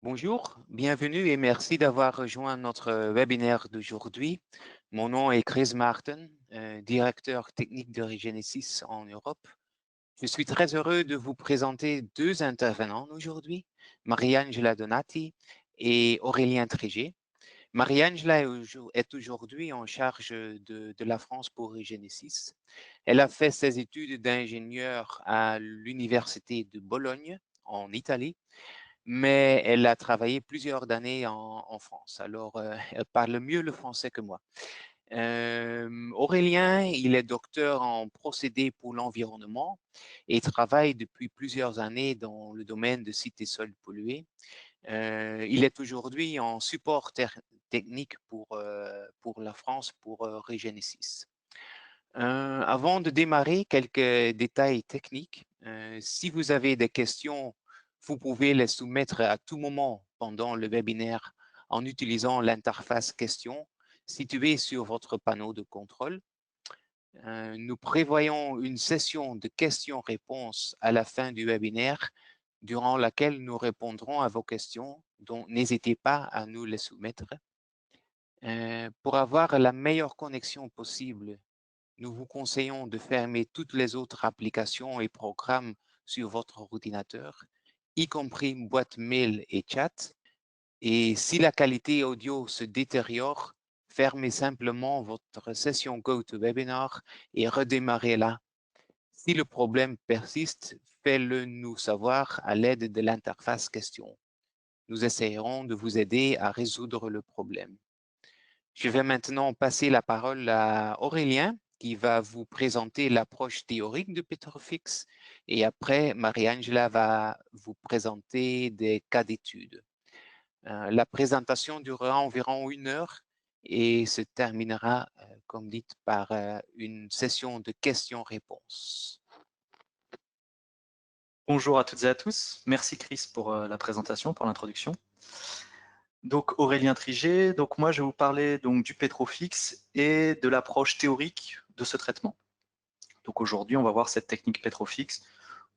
Bonjour, bienvenue et merci d'avoir rejoint notre webinaire d'aujourd'hui. Mon nom est Chris Martin, directeur technique de Regenesis en Europe. Je suis très heureux de vous présenter deux intervenants aujourd'hui, Mariangela Donati et Aurélien Trégé. Mariangela est aujourd'hui en charge de la France pour Regenesis. Elle a fait ses études d'ingénieur à l'Université de Bologne en Italie, mais elle a travaillé plusieurs années en France. Alors, elle parle mieux le français que moi. Aurélien, il est docteur en procédés pour l'environnement et travaille depuis plusieurs années dans le domaine de sites et sols pollués. Il est aujourd'hui en support technique pour la France, pour Regenesis. Avant de démarrer, quelques détails techniques. Si vous avez des questions, vous pouvez les soumettre à tout moment pendant le webinaire en utilisant l'interface questions située sur votre panneau de contrôle. Nous prévoyons une session de questions-réponses à la fin du webinaire, durant laquelle nous répondrons à vos questions, donc n'hésitez pas à nous les soumettre. Pour avoir la meilleure connexion possible, nous vous conseillons de fermer toutes les autres applications et programmes sur votre ordinateur, y compris boîte mail et chat. Et si la qualité audio se détériore, fermez simplement votre session GoToWebinar et redémarrez-la. Si le problème persiste, faites-le nous savoir à l'aide de l'interface question. Nous essayerons de vous aider à résoudre le problème. Je vais maintenant passer la parole à Aurélien, qui va vous présenter l'approche théorique de Petrofix. Et après, Marie-Angela va vous présenter des cas d'études. La présentation durera environ 1 heure et se terminera, comme dit, par une session de questions-réponses. Bonjour à toutes et à tous. Merci Chris pour la présentation, pour l'introduction. Donc Aurélien Trigé, donc moi je vais vous parler donc du Petrofix et de l'approche théorique de ce traitement. Donc aujourd'hui on va voir cette technique Petrofix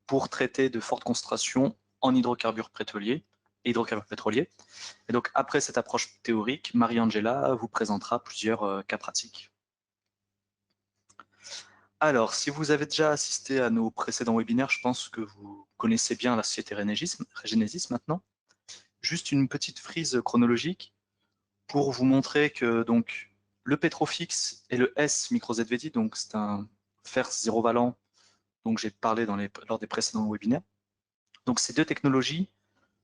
pour traiter de fortes concentrations en hydrocarbures pétroliers. Et donc après cette approche théorique, Marie-Angela vous présentera plusieurs cas pratiques. Alors, si vous avez déjà assisté à nos précédents webinaires, je pense que vous connaissez bien la société Regenesis maintenant. Juste une petite frise chronologique pour vous montrer que donc, le Petrofix et le S micro-ZVT, donc c'est un fer zéro valent, donc j'ai parlé lors des précédents webinaires. Donc ces deux technologies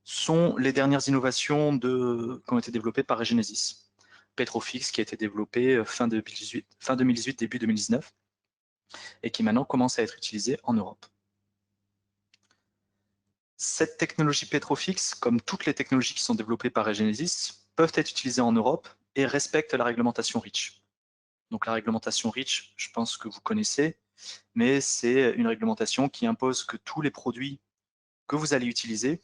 sont les dernières innovations qui ont été développées par Regenesis. Petrofix qui a été développé fin 2018, début 2019, et qui maintenant commence à être utilisé en Europe. Cette technologie Petrofix, comme toutes les technologies qui sont développées par Regenesis, peuvent être utilisées en Europe et respectent la réglementation REACH. Donc la réglementation REACH, je pense que vous connaissez, mais c'est une réglementation qui impose que tous les produits que vous allez utiliser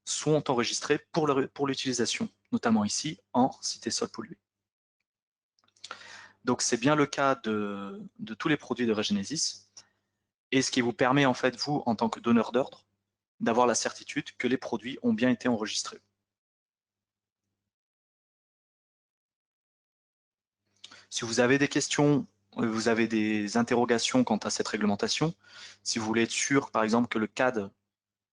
sont enregistrés pour l'utilisation, notamment ici en cité sol pollué. Donc c'est bien le cas de tous les produits de Regenesis, et ce qui vous permet en fait, vous, en tant que donneur d'ordre, d'avoir la certitude que les produits ont bien été enregistrés. Si vous avez des questions, vous avez des interrogations quant à cette réglementation, si vous voulez être sûr, par exemple, que le cadre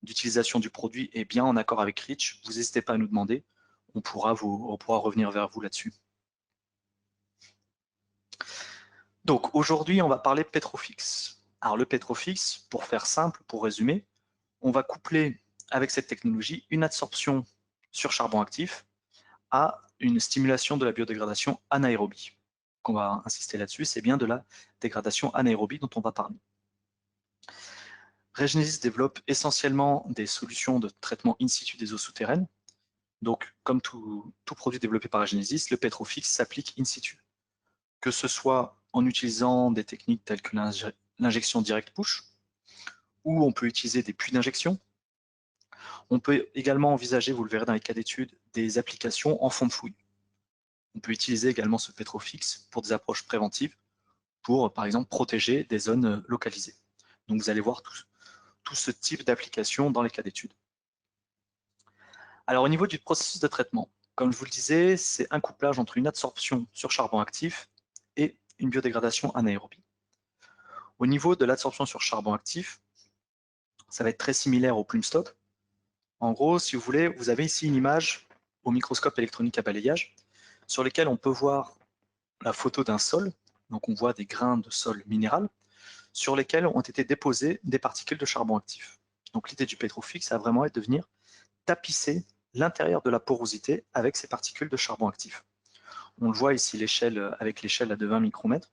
d'utilisation du produit est bien en accord avec REACH, vous n'hésitez pas à nous demander, on pourra revenir vers vous là-dessus. Donc aujourd'hui, on va parler Petrofix. Alors le Petrofix, pour faire simple, pour résumer, on va coupler avec cette technologie une adsorption sur charbon actif à une stimulation de la biodégradation anaérobie. On va insister là-dessus, c'est bien de la dégradation anaérobie dont on va parler. Regenesis développe essentiellement des solutions de traitement in situ des eaux souterraines. Donc, comme tout produit développé par Regenesis, le Petrofix s'applique in situ. Que ce soit en utilisant des techniques telles que l'injection direct push, ou on peut utiliser des puits d'injection. On peut également envisager, vous le verrez dans les cas d'étude, des applications en fond de fouille. On peut utiliser également ce Petrofix pour des approches préventives, pour par exemple protéger des zones localisées. Donc vous allez voir tout ce type d'application dans les cas d'étude. Alors au niveau du processus de traitement, comme je vous le disais, c'est un couplage entre une adsorption sur charbon actif et une biodégradation anaérobie. Au niveau de l'adsorption sur charbon actif, ça va être très similaire au plume stop. En gros, si vous voulez, vous avez ici une image au microscope électronique à balayage sur lesquelles on peut voir la photo d'un sol. Donc on voit des grains de sol minéral sur lesquels ont été déposées des particules de charbon actif. Donc l'idée du Petrofix, ça va vraiment être de venir tapisser l'intérieur de la porosité avec ces particules de charbon actif. On le voit ici avec l'échelle de 20 micromètres,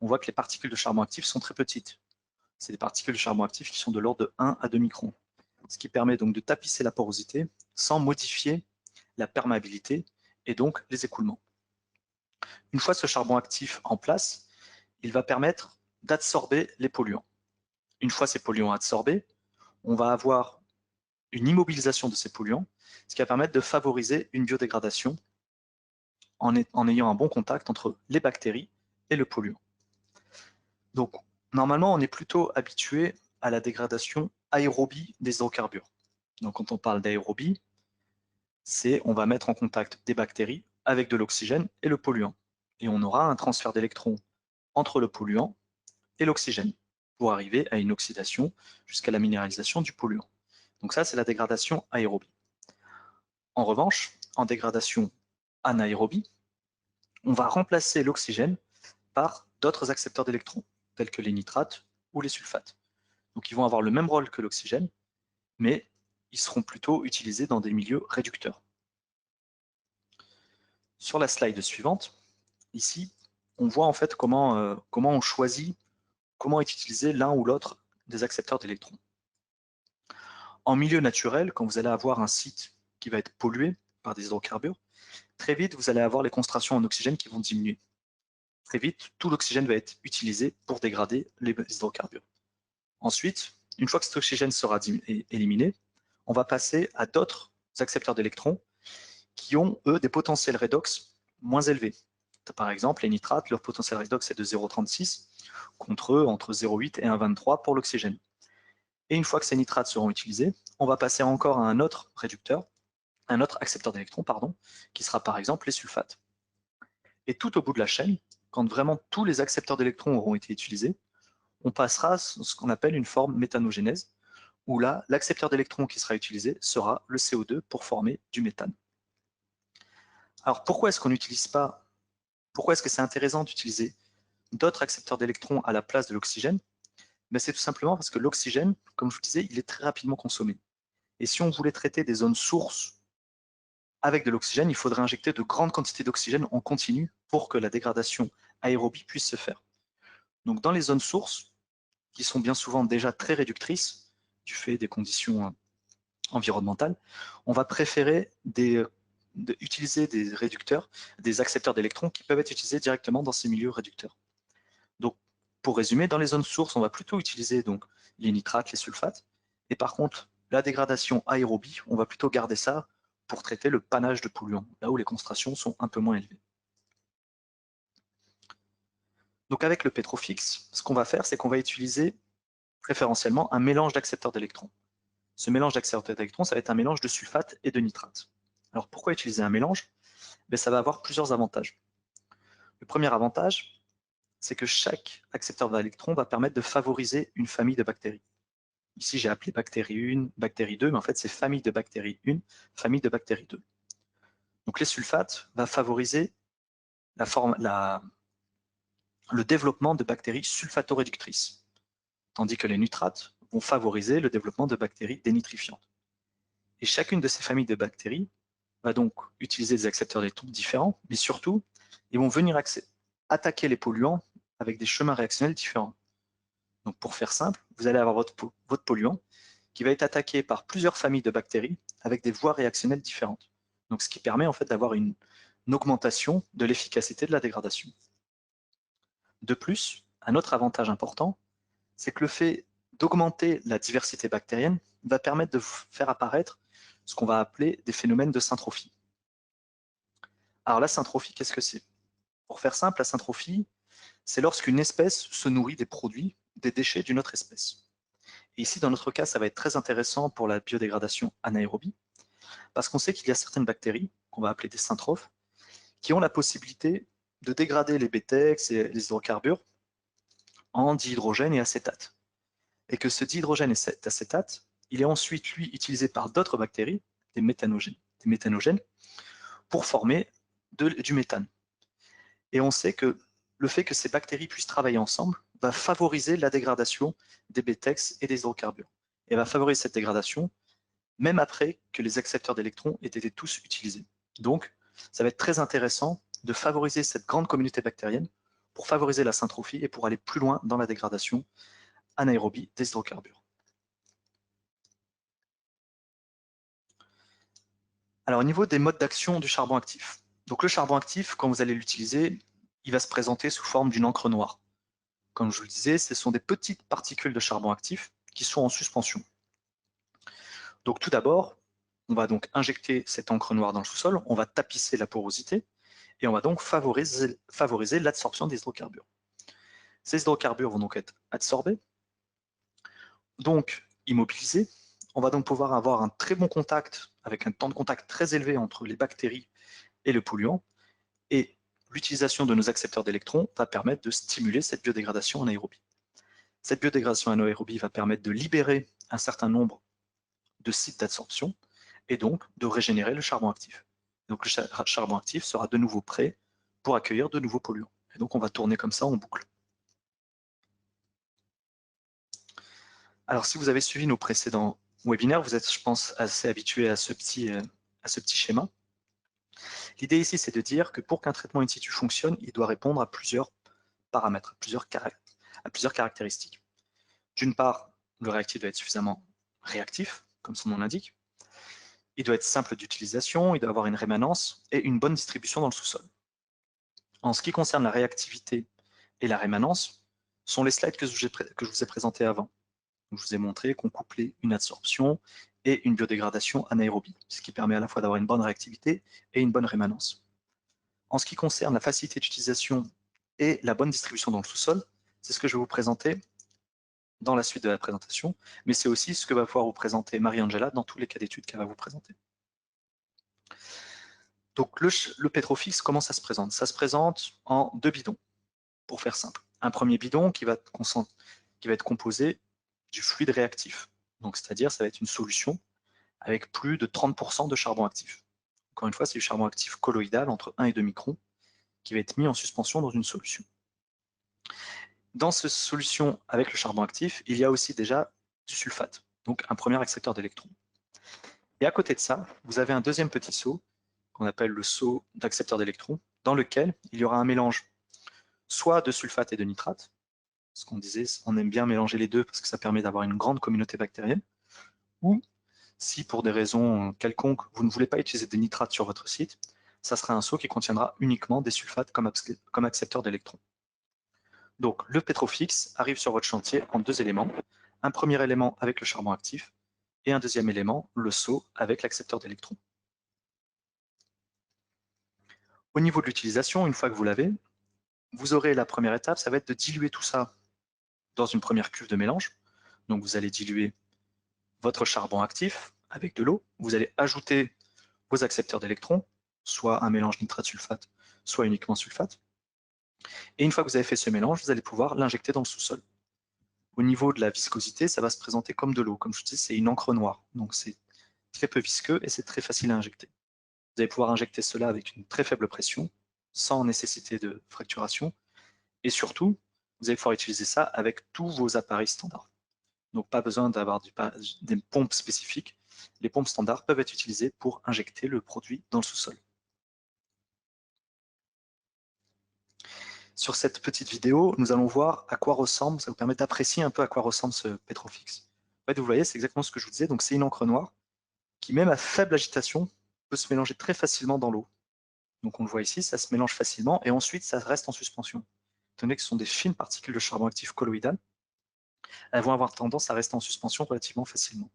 on voit que les particules de charbon actif sont très petites. C'est des particules de charbon actif qui sont de l'ordre de 1 à 2 microns, ce qui permet donc de tapisser la porosité sans modifier la perméabilité et donc les écoulements. Une fois ce charbon actif en place, il va permettre d'absorber les polluants. Une fois ces polluants absorbés, on va avoir une immobilisation de ces polluants, ce qui va permettre de favoriser une biodégradation en ayant un bon contact entre les bactéries et le polluant. Donc, normalement, on est plutôt habitué à la dégradation aérobie des hydrocarbures. Donc, quand on parle d'aérobie, c'est on va mettre en contact des bactéries avec de l'oxygène et le polluant. Et on aura un transfert d'électrons entre le polluant et l'oxygène pour arriver à une oxydation jusqu'à la minéralisation du polluant. Donc ça, c'est la dégradation aérobie. En revanche, en dégradation anaérobie, on va remplacer l'oxygène par d'autres accepteurs d'électrons, tels que les nitrates ou les sulfates. Donc ils vont avoir le même rôle que l'oxygène, mais ils seront plutôt utilisés dans des milieux réducteurs. Sur la slide suivante, ici, on voit en fait comment on choisit, comment est utilisé l'un ou l'autre des accepteurs d'électrons. En milieu naturel, quand vous allez avoir un site qui va être pollué par des hydrocarbures, très vite, vous allez avoir les concentrations en oxygène qui vont diminuer. Très vite, tout l'oxygène va être utilisé pour dégrader les hydrocarbures. Ensuite, une fois que cet oxygène sera éliminé, on va passer à d'autres accepteurs d'électrons qui ont, eux, des potentiels redox moins élevés. Par exemple, les nitrates, leur potentiel redox est de 0,36 contre entre 0,8 et 1,23 pour l'oxygène. Et une fois que ces nitrates seront utilisés, on va passer encore à un autre réducteur, un autre accepteur d'électrons, pardon, qui sera par exemple les sulfates. Et tout au bout de la chaîne, quand vraiment tous les accepteurs d'électrons auront été utilisés, on passera à ce qu'on appelle une forme méthanogénèse, où là, l'accepteur d'électrons qui sera utilisé sera le CO2 pour former du méthane. Alors pourquoi est-ce qu'on n'utilise pas, pourquoi est-ce que c'est intéressant d'utiliser d'autres accepteurs d'électrons à la place de l'oxygène? C'est tout simplement parce que l'oxygène, comme je vous disais, il est très rapidement consommé. Et si on voulait traiter des zones sources avec de l'oxygène, il faudrait injecter de grandes quantités d'oxygène en continu pour que la dégradation aérobie puisse se faire. Donc dans les zones sources, qui sont bien souvent déjà très réductrices, du fait des conditions environnementales, on va préférer utiliser des réducteurs, des accepteurs d'électrons qui peuvent être utilisés directement dans ces milieux réducteurs. Donc, pour résumer, dans les zones sources, on va plutôt utiliser donc, les nitrates, les sulfates, et par contre, la dégradation aérobie, on va plutôt garder ça pour traiter le panache de polluants, là où les concentrations sont un peu moins élevées. Donc avec le Petrofix, ce qu'on va faire, c'est qu'on va utiliser préférentiellement un mélange d'accepteurs d'électrons. Ce mélange d'accepteurs d'électrons, ça va être un mélange de sulfate et de nitrate. Alors pourquoi utiliser un mélange? Ça va avoir plusieurs avantages. Le premier avantage, c'est que chaque accepteur d'électrons va permettre de favoriser une famille de bactéries. Ici, j'ai appelé bactérie 1, bactérie 2, mais en fait, c'est famille de bactéries 1, famille de bactéries 2. Donc les sulfates vont favoriser le développement de bactéries sulfato-réductrices, tandis que les nitrates vont favoriser le développement de bactéries dénitrifiantes. Et chacune de ces familles de bactéries va donc utiliser des accepteurs d'électrons différents, mais surtout, ils vont venir attaquer les polluants avec des chemins réactionnels différents. Donc pour faire simple, vous allez avoir votre polluant qui va être attaqué par plusieurs familles de bactéries avec des voies réactionnelles différentes. Donc ce qui permet en fait d'avoir une augmentation de l'efficacité de la dégradation. De plus, un autre avantage important, c'est que le fait d'augmenter la diversité bactérienne va permettre de faire apparaître ce qu'on va appeler des phénomènes de syntrophie. Alors la syntrophie, qu'est-ce que c'est? Pour faire simple, la syntrophie, c'est lorsqu'une espèce se nourrit des produits, des déchets d'une autre espèce. Et ici, dans notre cas, ça va être très intéressant pour la biodégradation anaérobie, Parce qu'on sait qu'il y a certaines bactéries, qu'on va appeler des syntrophes, qui ont la possibilité de dégrader les BTX et les hydrocarbures en dihydrogène et acétate. Et que ce dihydrogène et cet acétate, il est ensuite, lui, utilisé par d'autres bactéries, des méthanogènes, pour former du méthane. Et on sait que le fait que ces bactéries puissent travailler ensemble va favoriser la dégradation des BTX et des hydrocarbures. Et va favoriser cette dégradation même après que les accepteurs d'électrons aient été tous utilisés. Donc, ça va être très intéressant de favoriser cette grande communauté bactérienne pour favoriser la syntrophie et pour aller plus loin dans la dégradation anaérobie des hydrocarbures. Alors, au niveau des modes d'action du charbon actif. Donc, le charbon actif, quand vous allez l'utiliser, il va se présenter sous forme d'une encre noire. Comme je vous le disais, ce sont des petites particules de charbon actif qui sont en suspension. Donc tout d'abord, on va donc injecter cette encre noire dans le sous-sol, on va tapisser la porosité et on va donc favoriser l'absorption des hydrocarbures. Ces hydrocarbures vont donc être absorbés, donc immobilisés. On va donc pouvoir avoir un très bon contact, avec un temps de contact très élevé entre les bactéries et le polluant, et l'utilisation de nos accepteurs d'électrons va permettre de stimuler cette biodégradation anaérobie. Cette biodégradation anaérobie va permettre de libérer un certain nombre de sites d'absorption et donc de régénérer le charbon actif. Donc le charbon actif sera de nouveau prêt pour accueillir de nouveaux polluants. Et donc on va tourner comme ça en boucle. Alors si vous avez suivi nos précédents webinaires, vous êtes, je pense, assez habitué à ce petit schéma. L'idée ici, c'est de dire que pour qu'un traitement in situ fonctionne, il doit répondre à plusieurs paramètres, à plusieurs caractéristiques. D'une part, le réactif doit être suffisamment réactif, comme son nom l'indique. Il doit être simple d'utilisation, il doit avoir une rémanence et une bonne distribution dans le sous-sol. En ce qui concerne la réactivité et la rémanence, sont les slides que je vous ai présentés avant. Je vous ai montré qu'on couplait une absorption et une biodégradation anaérobie, ce qui permet à la fois d'avoir une bonne réactivité et une bonne rémanence. En ce qui concerne la facilité d'utilisation et la bonne distribution dans le sous-sol, c'est ce que je vais vous présenter dans la suite de la présentation, mais c'est aussi ce que va pouvoir vous présenter Marie-Angela dans tous les cas d'études qu'elle va vous présenter. Donc le Petrofix, comment ça se présente? Ça se présente en deux bidons, pour faire simple. Un premier bidon qui va être composé du fluide réactif. Donc c'est-à-dire ça va être une solution avec plus de 30% de charbon actif. Encore une fois, c'est du charbon actif colloïdal entre 1 et 2 microns qui va être mis en suspension dans une solution. Dans cette solution avec le charbon actif, il y a aussi déjà du sulfate, donc un premier accepteur d'électrons. Et à côté de ça, vous avez un deuxième petit seau, qu'on appelle le seau d'accepteur d'électrons, dans lequel il y aura un mélange soit de sulfate et de nitrate, ce qu'on disait, on aime bien mélanger les deux parce que ça permet d'avoir une grande communauté bactérienne, ou si pour des raisons quelconques, vous ne voulez pas utiliser des nitrates sur votre site, ça sera un seau qui contiendra uniquement des sulfates comme accepteur d'électrons. Donc le Petrofix arrive sur votre chantier en deux éléments. Un premier élément avec le charbon actif et un deuxième élément, le seau avec l'accepteur d'électrons. Au niveau de l'utilisation, une fois que vous l'avez, vous aurez la première étape, ça va être de diluer tout ça dans une première cuve de mélange. Donc vous allez diluer votre charbon actif avec de l'eau. Vous allez ajouter vos accepteurs d'électrons, soit un mélange nitrate-sulfate, soit uniquement sulfate. Et une fois que vous avez fait ce mélange, vous allez pouvoir l'injecter dans le sous-sol. Au niveau de la viscosité, ça va se présenter comme de l'eau. Comme je vous dis, c'est une encre noire. Donc c'est très peu visqueux et c'est très facile à injecter. Vous allez pouvoir injecter cela avec une très faible pression, sans nécessité de fracturation. Et surtout, vous allez pouvoir utiliser ça avec tous vos appareils standards. Donc pas besoin d'avoir des pompes spécifiques. Les pompes standards peuvent être utilisées pour injecter le produit dans le sous-sol. Sur cette petite vidéo, nous allons voir à quoi ressemble, ça vous permet d'apprécier un peu à quoi ressemble ce Petrofix. En fait, vous voyez, c'est exactement ce que je vous disais. Donc c'est une encre noire qui, même à faible agitation, peut se mélanger très facilement dans l'eau. Donc on le voit ici, ça se mélange facilement et ensuite ça reste en suspension. Étant donné que ce sont des fines particules de charbon actif colloïdal, elles vont avoir tendance à rester en suspension relativement facilement.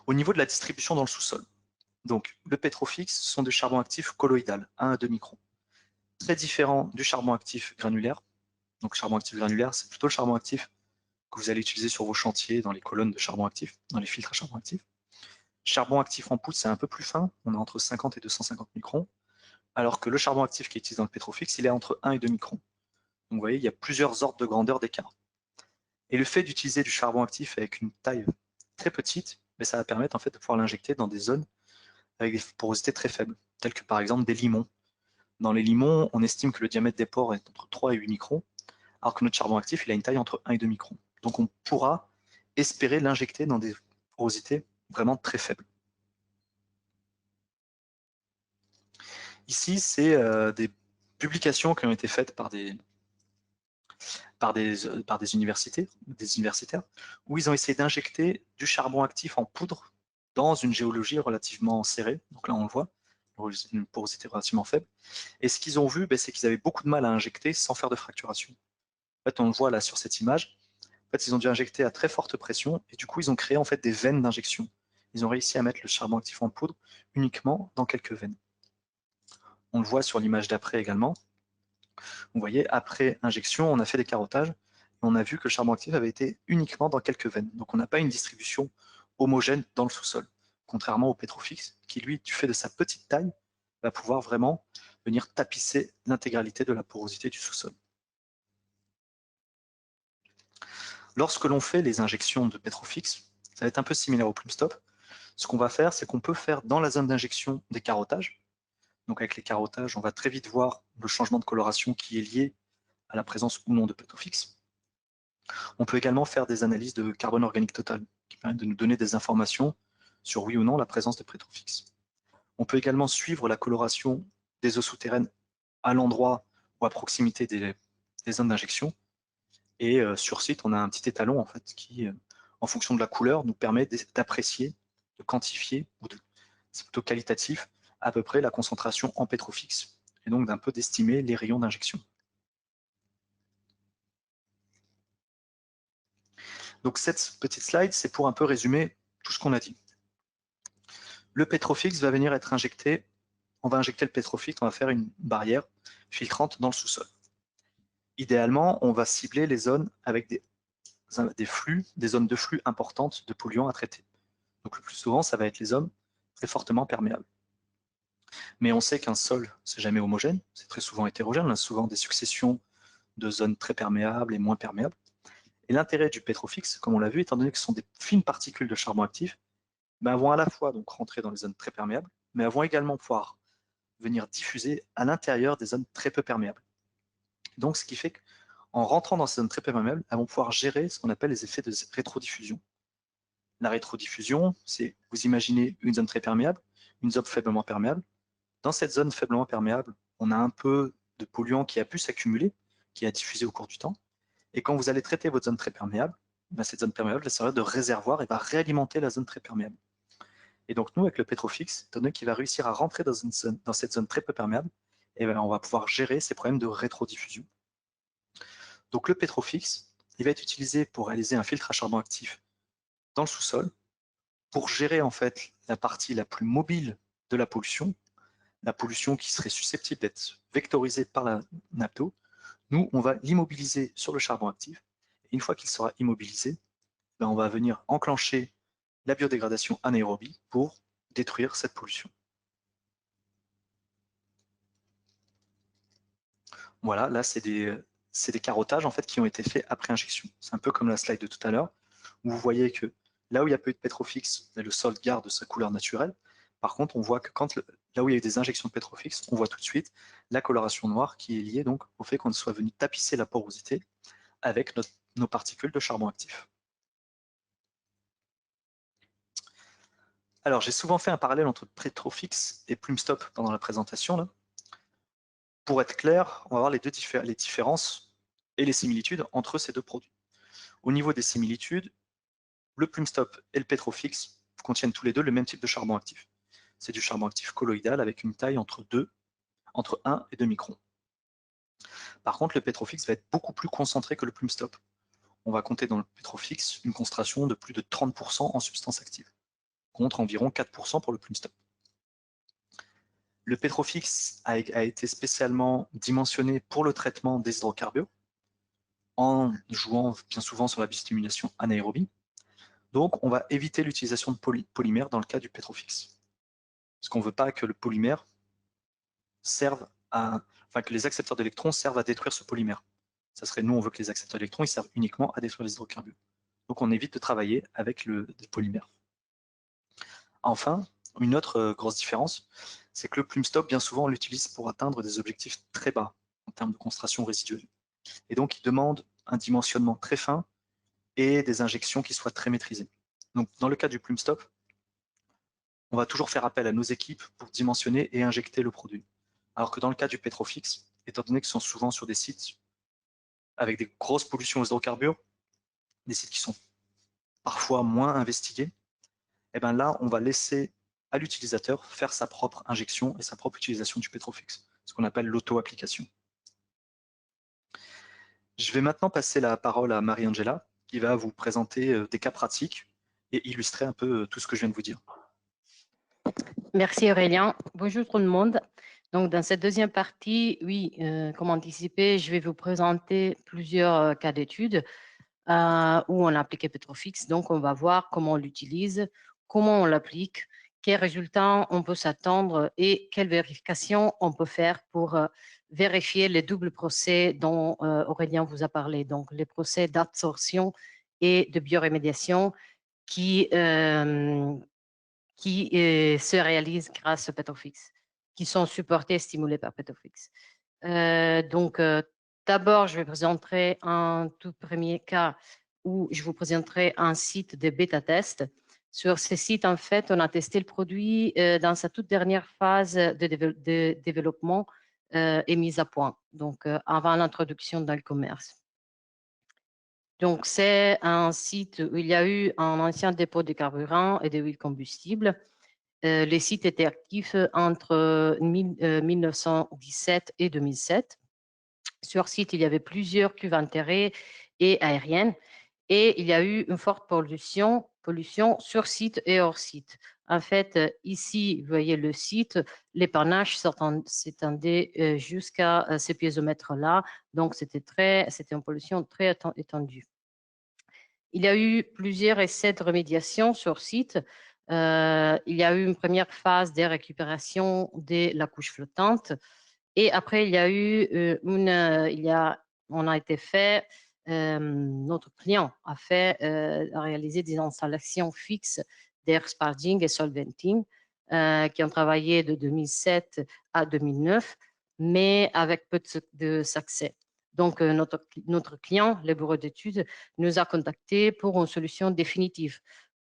Au niveau de la distribution dans le sous-sol, donc le Petrofix sont des charbons actifs colloïdal, 1 à 2 microns. Très différent du charbon actif granulaire. Donc le charbon actif granulaire, c'est plutôt le charbon actif que vous allez utiliser sur vos chantiers dans les colonnes de charbon actif, dans les filtres à charbon actif. Charbon actif en poudre, c'est un peu plus fin, on est entre 50 et 250 microns, alors que le charbon actif qui est utilisé dans le Petrofix, il est entre 1 et 2 microns. Donc vous voyez, il y a plusieurs ordres de grandeur d'écart. Et le fait d'utiliser du charbon actif avec une taille très petite, mais ça va permettre en fait de pouvoir l'injecter dans des zones avec des porosités très faibles, telles que par exemple des limons. Dans les limons, on estime que le diamètre des pores est entre 3 et 8 microns, alors que notre charbon actif, il a une taille entre 1 et 2 microns. Donc on pourra espérer l'injecter dans des porosités vraiment très faibles. Ici, c'est des publications qui ont été faites par des universitaires, où ils ont essayé d'injecter du charbon actif en poudre dans une géologie relativement serrée. Donc là, on le voit, une porosité relativement faible. Et ce qu'ils ont vu, ben, c'est qu'ils avaient beaucoup de mal à injecter sans faire de fracturation. En fait, on le voit là sur cette image. En fait, ils ont dû injecter à très forte pression et du coup, ils ont créé en fait des veines d'injection. Ils ont réussi à mettre le charbon actif en poudre uniquement dans quelques veines. On le voit sur l'image d'après également. Vous voyez, après injection, on a fait des carottages et on a vu que le charbon actif avait été uniquement dans quelques veines. Donc on n'a pas une distribution homogène dans le sous-sol, contrairement au Petrofix, qui lui, du fait de sa petite taille, va pouvoir vraiment venir tapisser l'intégralité de la porosité du sous-sol. Lorsque l'on fait les injections de Petrofix, ça va être un peu similaire au Plumstop. Ce qu'on va faire, c'est qu'on peut faire dans la zone d'injection des carottages. Donc avec les carottages, on va très vite voir le changement de coloration qui est lié à la présence ou non de Petrofix. On peut également faire des analyses de carbone organique total, qui permettent de nous donner des informations sur oui ou non la présence de Petrofix. On peut également suivre la coloration des eaux souterraines à l'endroit ou à proximité des zones d'injection. Et sur site, on a un petit étalon en fait, qui, en fonction de la couleur, nous permet d'apprécier, de quantifier, c'est plutôt qualitatif, à peu près la concentration en Petrofix, et donc d'un peu d'estimer les rayons d'injection. Donc cette petite slide, c'est pour un peu résumer tout ce qu'on a dit. Le Petrofix va venir être injecté, on va injecter le Petrofix, on va faire une barrière filtrante dans le sous-sol. Idéalement, on va cibler les zones avec des zones de flux importantes de polluants à traiter. Donc le plus souvent, ça va être les zones très fortement perméables. Mais on sait qu'un sol, c'est jamais homogène, c'est très souvent hétérogène, on a souvent des successions de zones très perméables et moins perméables. Et l'intérêt du Petrofix, comme on l'a vu, étant donné que ce sont des fines particules de charbon actif, ben, vont à la fois donc rentrer dans les zones très perméables, mais elles vont également pouvoir venir diffuser à l'intérieur des zones très peu perméables. Donc ce qui fait qu'en rentrant dans ces zones très peu perméables, elles vont pouvoir gérer ce qu'on appelle les effets de rétrodiffusion. La rétrodiffusion, c'est, vous imaginez une zone très perméable, une zone faiblement perméable. Dans cette zone faiblement perméable, on a un peu de polluant qui a pu s'accumuler, qui a diffusé au cours du temps. Et quand vous allez traiter votre zone très perméable, ben cette zone perméable va servir de réservoir et va réalimenter la zone très perméable. Et donc nous, avec le Petrofix, étant donné qu'il va réussir à rentrer dans cette zone très peu perméable, et ben, on va pouvoir gérer ces problèmes de rétrodiffusion. Donc le Petrofix, il va être utilisé pour réaliser un filtre à charbon actif dans le sous-sol, pour gérer en fait la partie la plus mobile de la pollution qui serait susceptible d'être vectorisée par la nappe d'eau. Nous, on va l'immobiliser sur le charbon actif. Et une fois qu'il sera immobilisé, ben, on va venir enclencher la biodégradation anaérobie pour détruire cette pollution. Voilà, là, c'est des carottages en fait, qui ont été faits après injection. C'est un peu comme la slide de tout à l'heure, où vous voyez que là où il y a peu de Petrofix, le sol garde sa couleur naturelle. Par contre, on voit que là où il y a eu des injections de Petrofix, on voit tout de suite la coloration noire qui est liée donc au fait qu'on soit venu tapisser la porosité avec nos particules de charbon actif. Alors, j'ai souvent fait un parallèle entre Petrofix et Plumstop pendant la présentation. Là. Pour être clair, on va voir les différences et les similitudes entre ces deux produits. Au niveau des similitudes, le Plumstop et le Petrofix contiennent tous les deux le même type de charbon actif. C'est du charbon actif colloïdal avec une taille entre 1 et 2 microns. Par contre, le Petrofix va être beaucoup plus concentré que le Plumstop. On va compter dans le Petrofix une concentration de plus de 30% en substance active, contre environ 4% pour le Plumstop. Le Petrofix a été spécialement dimensionné pour le traitement des hydrocarbures, en jouant bien souvent sur la biostimulation anaérobie. Donc, on va éviter l'utilisation de polymères dans le cas du Petrofix. Parce qu'on ne veut pas que le polymère serve à, enfin, que les accepteurs d'électrons servent à détruire ce polymère. Ça serait, nous, on veut que les accepteurs d'électrons, ils servent uniquement à détruire les hydrocarbures. Donc, on évite de travailler avec le polymère. Enfin, une autre grosse différence, c'est que le plume stop, bien souvent, on l'utilise pour atteindre des objectifs très bas en termes de concentration résiduelle. Et donc, il demande un dimensionnement très fin et des injections qui soient très maîtrisées. Donc, dans le cas du plume stop, on va toujours faire appel à nos équipes pour dimensionner et injecter le produit. Alors que dans le cas du Petrofix, étant donné qu'ils sont souvent sur des sites avec des grosses pollutions aux hydrocarbures, des sites qui sont parfois moins investigués, et bien là, on va laisser à l'utilisateur faire sa propre injection et sa propre utilisation du Petrofix, ce qu'on appelle l'auto-application. Je vais maintenant passer la parole à Marie-Angela, qui va vous présenter des cas pratiques et illustrer un peu tout ce que je viens de vous dire. Merci Aurélien. Bonjour tout le monde. Donc, dans cette deuxième partie, oui, comme anticipé, je vais vous présenter plusieurs cas d'études où on a appliqué Petrofix. Donc, on va voir comment on l'utilise, comment on l'applique, quels résultats on peut s'attendre et quelles vérifications on peut faire pour vérifier les doubles procès dont Aurélien vous a parlé. Donc, les procès d'absorption et de biorémédiation qui se réalisent grâce au Petrofix, qui sont supportés et stimulés par Petrofix. D'abord, je vais présenter un tout premier cas où je vous présenterai un site de bêta-test. Sur ce site, en fait, on a testé le produit dans sa toute dernière phase de développement et mise à point, donc avant l'introduction dans le commerce. Donc, c'est un site où il y a eu un ancien dépôt de carburant et de huile combustible. Les sites étaient actifs entre 1917 et 2007. Sur site, il y avait plusieurs cuves enterrées et aériennes et il y a eu une forte pollution sur site et hors site. En fait, ici, vous voyez le site, l'épanage s'étendait jusqu'à ce piézomètre-là, donc c'était une pollution très étendue. Il y a eu plusieurs essais de remédiation sur site. Il y a eu une première phase de récupération de la couche flottante. Et après, il y a eu on a été fait, notre client a réalisé des installations fixes d'air sparging et solventing qui ont travaillé de 2007 à 2009, mais avec peu de succès. Donc, notre client, le bureau d'études, nous a contactés pour une solution définitive,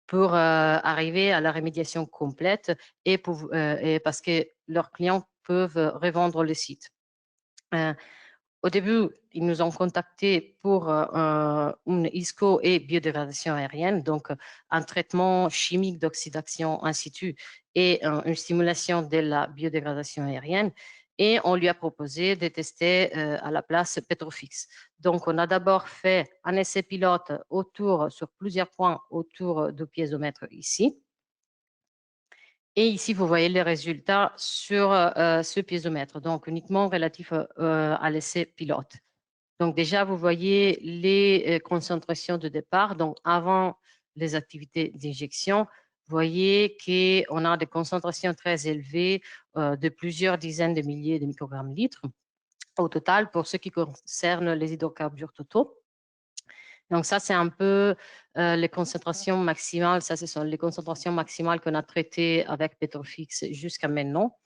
pour arriver à la remédiation complète et parce que leurs clients peuvent revendre le site. Au début, ils nous ont contactés pour une ISCO et biodégradation aérienne, donc un traitement chimique d'oxydation in situ et une stimulation de la biodégradation aérienne. Et on lui a proposé de tester à la place Petrofix. Donc, on a d'abord fait un essai pilote sur plusieurs points autour du piézomètre ici. Et ici, vous voyez les résultats sur ce piézomètre, donc uniquement relatif à l'essai pilote. Donc déjà, vous voyez les concentrations de départ, donc avant les activités d'injection. Vous voyez qu'on a des concentrations très élevées de plusieurs dizaines de milliers de microgrammes litres au total pour ce qui concerne les hydrocarbures totaux. Donc ça, c'est un peu les concentrations maximales. Ça, ce sont les concentrations maximales qu'on a traitées avec Petrofix jusqu'à maintenant.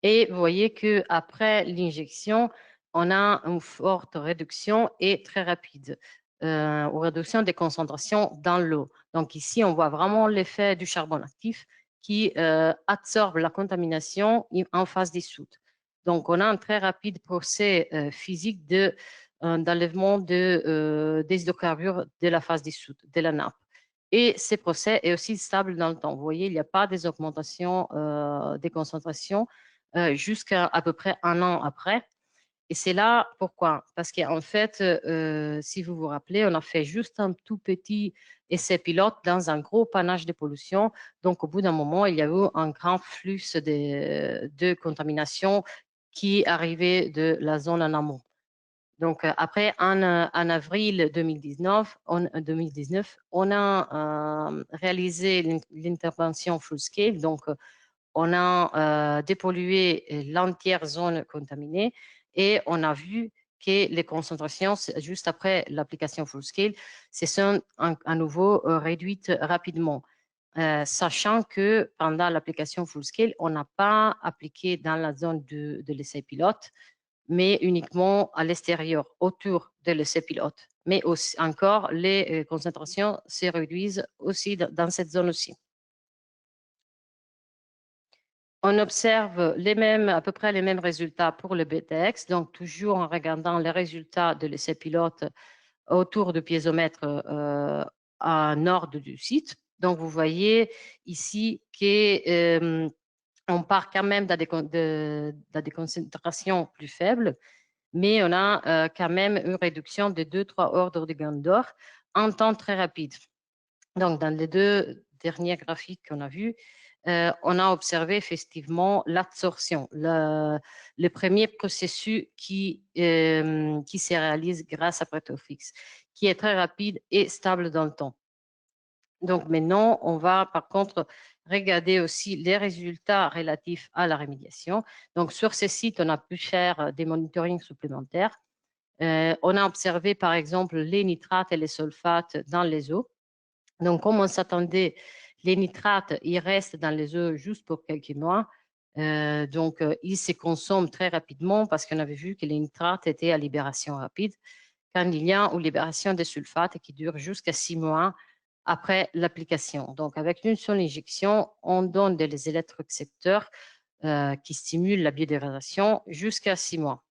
Et vous voyez qu'après l'injection, on a une forte réduction et très rapide, une réduction des concentrations dans l'eau. Donc ici, on voit vraiment l'effet du charbon actif qui absorbe la contamination en phase dissoute. Donc on a un très rapide procès physique d'enlèvement des hydrocarbures de la phase dissoute, de la nappe. Et ce procès est aussi stable dans le temps. Vous voyez, il n'y a pas des augmentations des concentrations jusqu'à à peu près un an après. Et c'est là pourquoi. Parce qu'en fait, si vous vous rappelez, on a fait juste un tout petit essai pilote dans un gros panache de pollution. Donc, au bout d'un moment, il y a eu un grand flux de contamination qui arrivait de la zone en amont. Donc, après, en avril 2019, on a réalisé l'intervention full scale. Donc, on a dépollué l'entière zone contaminée et on a vu que les concentrations, juste après l'application full scale, se sont à nouveau réduites rapidement. Sachant que pendant l'application full scale, on n'a pas appliqué dans la zone de l'essai pilote, mais uniquement à l'extérieur, autour de l'essai pilote. Mais aussi, encore, les concentrations se réduisent aussi dans cette zone aussi. On observe à peu près les mêmes résultats pour le BTX, donc toujours en regardant les résultats de l'essai pilote autour du piézomètre à nord du site. Donc, vous voyez ici qu'on part quand même dans des concentrations plus faibles, mais on a quand même une réduction de 2-3 ordres de grandeur en temps très rapide. Donc, dans les deux derniers graphiques qu'on a vus, on a observé effectivement l'absorption, le premier processus qui se réalise grâce à Petrofix, qui est très rapide et stable dans le temps. Donc maintenant, on va par contre regarder aussi les résultats relatifs à la remédiation. Donc sur ces sites, on a pu faire des monitorings supplémentaires. On a observé par exemple les nitrates et les sulfates dans les eaux. Donc comme on s'attendait, les nitrates, ils restent dans les eaux juste pour quelques mois. Donc ils se consomment très rapidement parce qu'on avait vu que les nitrates étaient à libération rapide, quand il y a une libération des sulfates qui dure jusqu'à 6 mois après l'application. Donc, avec une seule injection, on donne des électrorécepteurs qui stimulent la biodégradation jusqu'à 6 mois.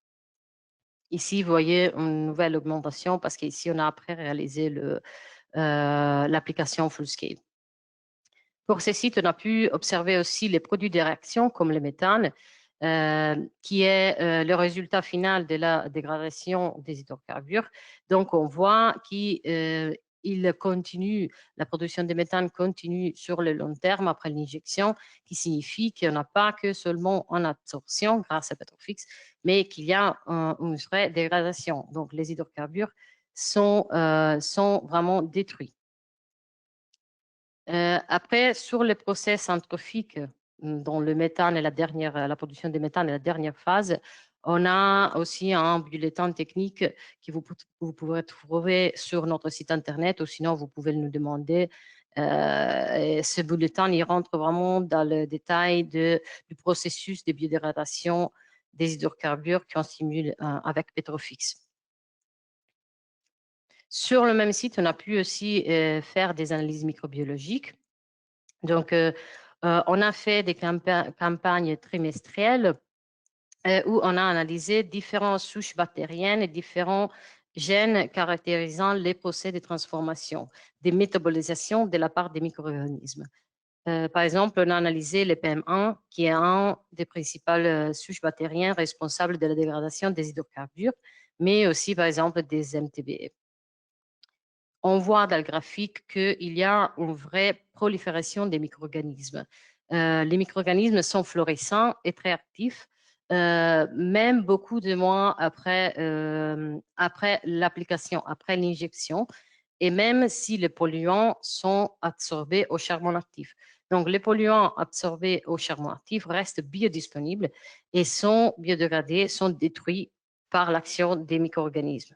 Ici, vous voyez une nouvelle augmentation parce qu'ici, on a après réalisé l'application full scale. Pour ces sites, on a pu observer aussi les produits de réaction comme le méthane, qui est le résultat final de la dégradation des hydrocarbures. Donc, on voit qu'il continue, la production de méthane continue sur le long terme après l'injection, qui signifie qu'il n'y en a pas que seulement en absorption grâce à Petrofix, mais qu'il y a une vraie dégradation. Donc, les hydrocarbures sont vraiment détruits. Après, sur les process antrophiques, dont le méthane est la production de méthane est la dernière phase, on a aussi un bulletin technique que vous pourrez trouver sur notre site internet, ou sinon vous pouvez nous demander. Et ce bulletin, il rentre vraiment dans le détail du processus de biodégradation des hydrocarbures qu'on simule avec Petrofix. Sur le même site, on a pu aussi faire des analyses microbiologiques. Donc, on a fait des campagnes trimestrielles où on a analysé différentes souches bactériennes et différents gènes caractérisant les procès de transformation, des métabolisations de la part des micro-organismes. Par exemple, on a analysé le PM1, qui est un des principales souches bactériennes responsables de la dégradation des hydrocarbures, mais aussi, par exemple, des MTBE. On voit dans le graphique qu'il y a une vraie prolifération des micro-organismes. Les micro-organismes sont florissants et très actifs, même beaucoup de mois après l'application, après l'injection, et même si les polluants sont absorbés au charbon actif. Donc, les polluants absorbés au charbon actif restent biodisponibles et sont biodégradés, sont détruits par l'action des micro-organismes,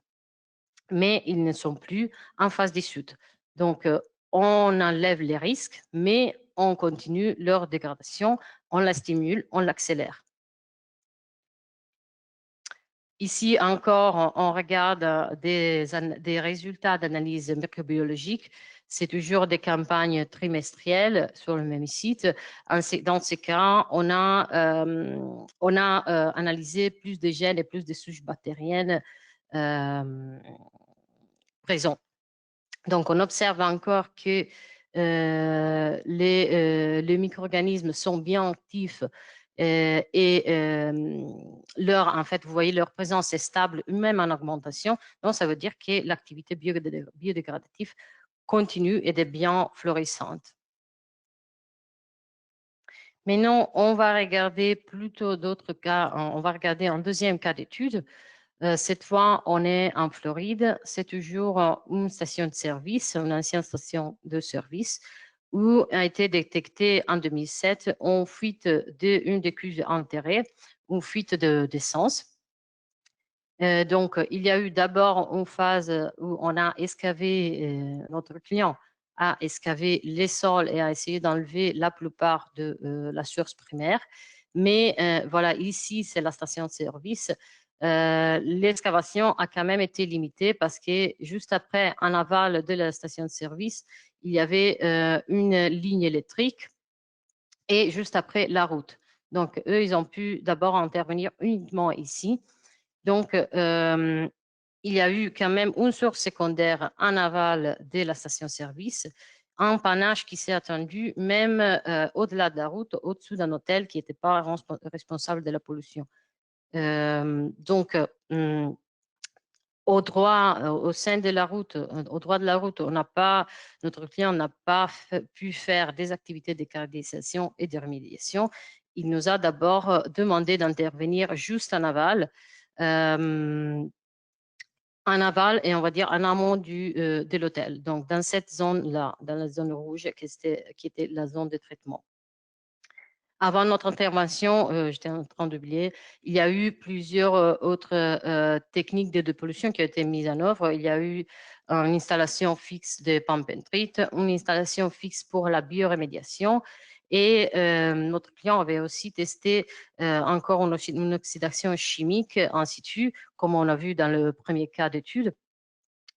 mais ils ne sont plus en phase dissoute. Donc, on enlève les risques, mais on continue leur dégradation, on la stimule, on l'accélère. Ici encore, on regarde des résultats d'analyse microbiologique. C'est toujours des campagnes trimestrielles sur le même site. Dans ces cas, on a analysé plus de gènes et plus de souches bactériennes présents. Donc, on observe encore que les micro-organismes sont bien actifs et en fait, vous voyez, leur présence est stable, même en augmentation. Donc, ça veut dire que l'activité biodégradative continue et est bien florissante. Maintenant, on va regarder plutôt d'autres cas. On va regarder un deuxième cas d'étude. Cette fois, on est en Floride. C'est toujours une station de service, une ancienne station de service, où a été détectée en 2007 une fuite d'une des cuves enterrées, une fuite d'essence. Donc, il y a eu d'abord une phase où on a excavé, notre client a excavé les sols et a essayé d'enlever la plupart de la source primaire. Mais voilà, ici, c'est la station de service. L'excavation a quand même été limitée parce que juste après, en aval de la station de service, il y avait une ligne électrique et juste après, la route. Donc, eux, ils ont pu d'abord intervenir uniquement ici. Donc, il y a eu quand même une source secondaire en aval de la station-service, un panache qui s'est attendu même au-delà de la route, au-dessus d'un hôtel qui n'était pas responsable de la pollution. Donc, au sein de la route, au droit de la route, notre client n'a pas pu faire des activités de caractérisation et de remédiation. Il nous a d'abord demandé d'intervenir juste en aval, et on va dire en amont de l'hôtel. Donc, dans cette zone-là, dans la zone rouge qui était la zone de traitement. Avant notre intervention, j'étais en train d'oublier, il y a eu plusieurs autres techniques de dépollution qui ont été mises en œuvre. Il y a eu une installation fixe de pump and treat, une installation fixe pour la bioremédiation et notre client avait aussi testé encore une oxydation chimique in situ, comme on a vu dans le premier cas d'étude.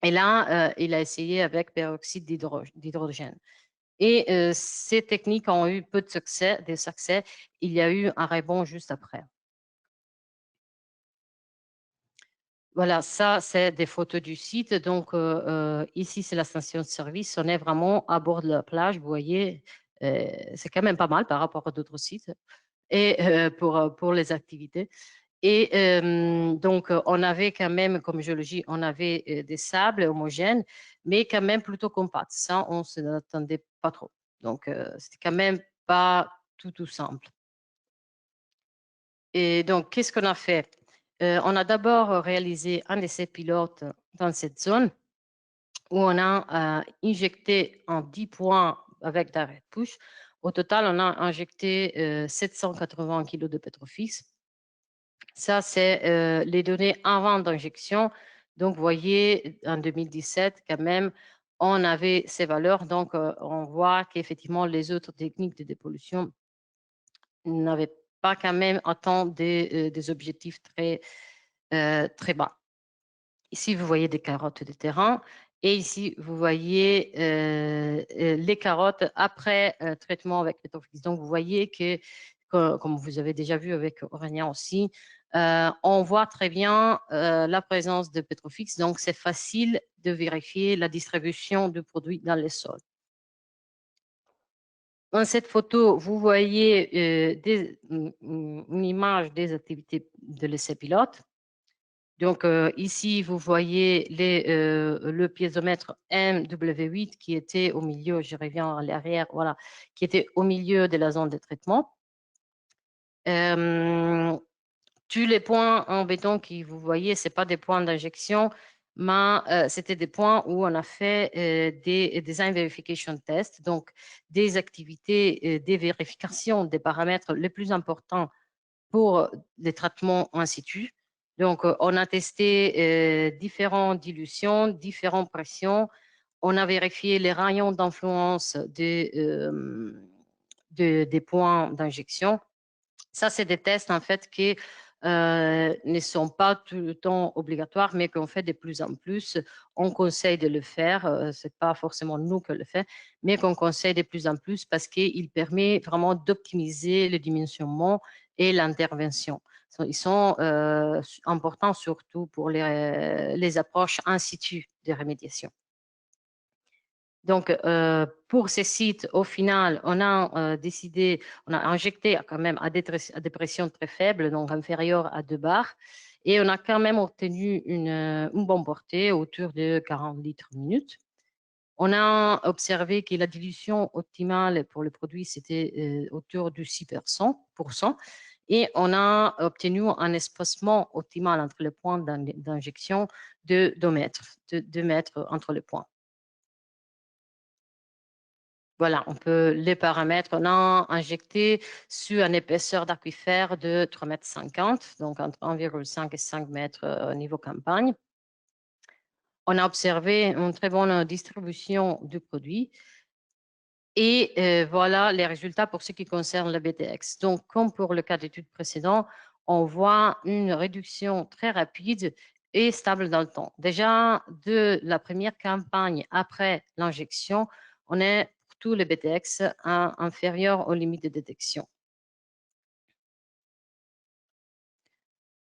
Et là, il a essayé avec peroxyde d'hydrogène. Et ces techniques ont eu peu de succès. Il y a eu un rebond juste après. Voilà, ça, c'est des photos du site. Donc, ici, c'est la station de service. On est vraiment à bord de la plage. Vous voyez, c'est quand même pas mal par rapport à d'autres sites et pour les activités. Et donc, on avait quand même, comme géologie, on avait des sables homogènes, mais quand même plutôt compacts. Ça, on ne s'attendait pas trop. Donc, c'était quand même pas tout simple. Et donc, qu'est-ce qu'on a fait? On a d'abord réalisé un essai pilote dans cette zone où on a injecté en 10 points avec direct push. Au total, on a injecté 780 kg de pétrofix. Ça, c'est les données avant d'injection. Donc, vous voyez, en 2017, quand même, on avait ces valeurs. Donc, on voit qu'effectivement, les autres techniques de dépollution n'avaient pas quand même atteint des objectifs très bas. Ici, vous voyez des carottes de terrain. Et ici, vous voyez les carottes après traitement avec Petrofix. Donc, vous voyez que, comme vous avez déjà vu avec Aurélien aussi, on voit très bien la présence de Petrofix. Donc, c'est facile de vérifier la distribution du produit dans les sols. Dans cette photo, vous voyez une image des activités de l'essai pilote. Donc, ici, vous voyez le piézomètre MW8 qui était au milieu, je reviens à l'arrière, voilà, qui était au milieu de la zone de traitement. Tous les points en béton que vous voyez, ce pas des points d'injection, mais c'était des points où on a fait des design verification tests, donc des activités, des vérifications des paramètres les plus importants pour les traitements in situ. Donc, on a testé différentes dilutions, différentes pressions. On a vérifié les rayons d'influence des points d'injection. Ça, c'est des tests, en fait, qui ne sont pas tout le temps obligatoires, mais qu'on fait de plus en plus. On conseille de le faire. Ce n'est pas forcément nous qui le faisons, mais qu'on conseille de plus en plus parce qu'il permet vraiment d'optimiser le dimensionnement et l'intervention. Ils sont importants surtout pour les approches in situ de remédiation. Donc, pour ces sites, au final, on a décidé, on a injecté quand même à des pressions très faibles, donc inférieures à 2 bars, et on a quand même obtenu une bonne portée autour de 40 litres minute. On a observé que la dilution optimale pour le produit, c'était autour de 6%. et on a obtenu un espacement optimal entre les points d'injection de 2 mètres, de 2 mètres entre les points. Voilà, on peut les paramètres. On a injecté sur une épaisseur d'aquifère de 3,50 m, donc entre 1,5 et 5 mètres au niveau campagne. On a observé une très bonne distribution du produit. Et voilà les résultats pour ce qui concerne le BTX. Donc, comme pour le cas d'études précédentes, on voit une réduction très rapide et stable dans le temps. Déjà, de la première campagne après l'injection, on est pour tous les BTX inférieur aux limites de détection.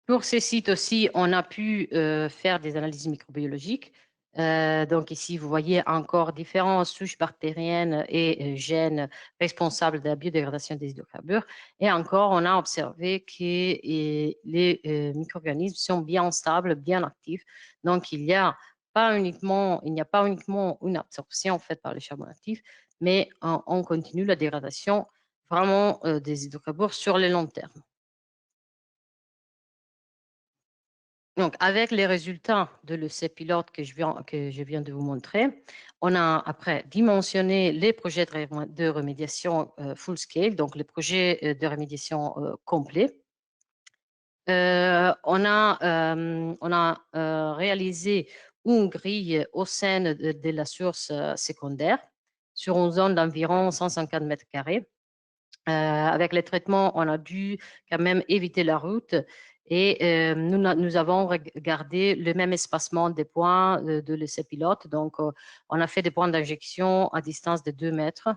Pour ces sites aussi, on a pu faire des analyses microbiologiques. Donc ici, vous voyez encore différentes souches bactériennes et gènes responsables de la biodégradation des hydrocarbures. Et encore, on a observé que les micro-organismes sont bien stables, bien actifs. Donc il n'y a pas uniquement une absorption faite par les charbons actifs, mais on continue la dégradation vraiment des hydrocarbures sur le long terme. Donc, avec les résultats de l'essai pilote que je viens de vous montrer, on a après dimensionné les projets de remédiation full scale, donc les projets de remédiation complets. On a réalisé une grille au sein de la source secondaire sur une zone d'environ 150 mètres carrés. Avec les traitements, on a dû quand même éviter la route et nous avons gardé le même espacement des points de l'essai pilote. Donc, on a fait des points d'injection à distance de 2 mètres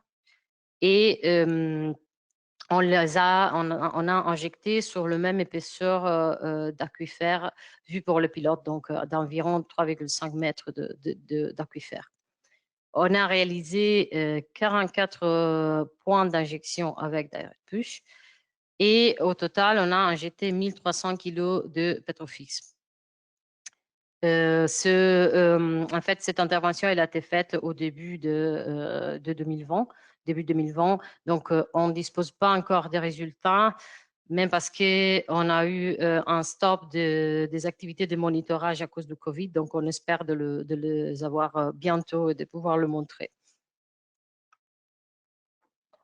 et on a injecté sur le même épaisseur d'aquifère vu pour le pilote, donc d'environ 3,5 mètres d'aquifère. On a réalisé 44 points d'injection avec Direct-Push et au total, on a injecté 1300 kg de Petrofix. En fait, cette intervention elle a été faite au début de 2020, début 2020. Donc, on ne dispose pas encore des résultats, même parce qu'on a eu un stop des activités de monitorage à cause du Covid. Donc, on espère de les avoir bientôt et de pouvoir le montrer.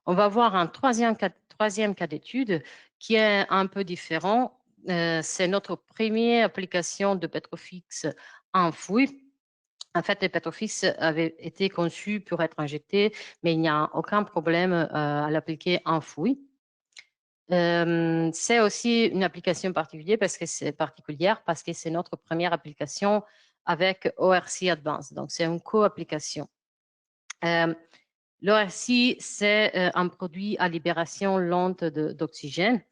On va voir un troisième cas d'étude qui est un peu différent. C'est notre première application de Petrofix enfoui. En fait, le Petrofix avait été conçu pour être injecté, mais il n'y a aucun problème à l'appliquer enfoui. C'est aussi une application particulière parce que c'est notre première application avec ORC Advanced. Donc, c'est une co-application. L'ORC, c'est un produit à libération lente d'oxygène.